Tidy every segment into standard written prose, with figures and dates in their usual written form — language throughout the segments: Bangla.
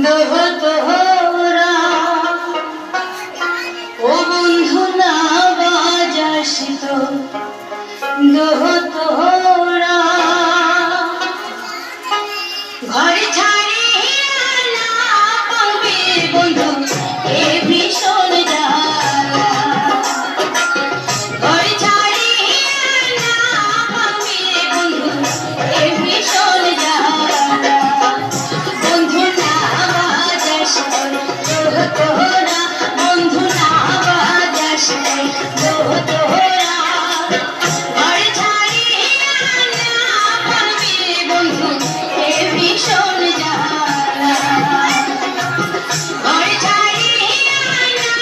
দোহ তোহরা ও বন্ধু না বাজাসি তো দোহ তোহরা ঘর ছাড়িয়া না পাবে বন্ধু এ ভীষণ জ্বালা ঘর ছাড়িয়া না পাবে বন্ধু এ ভীষণ জ্বালা বন্ধু না বাজাসি দোহ তোহরা বন্ধু না বাজাসি দোহ তোহরা ঘর ছাড়িয়া না পাবে বন্ধু এ ভীষণ জ্বালা ঘর ছাড়িয়া না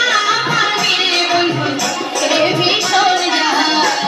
পাবে বন্ধু এ ভীষণ জ্বালা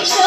ভীষণ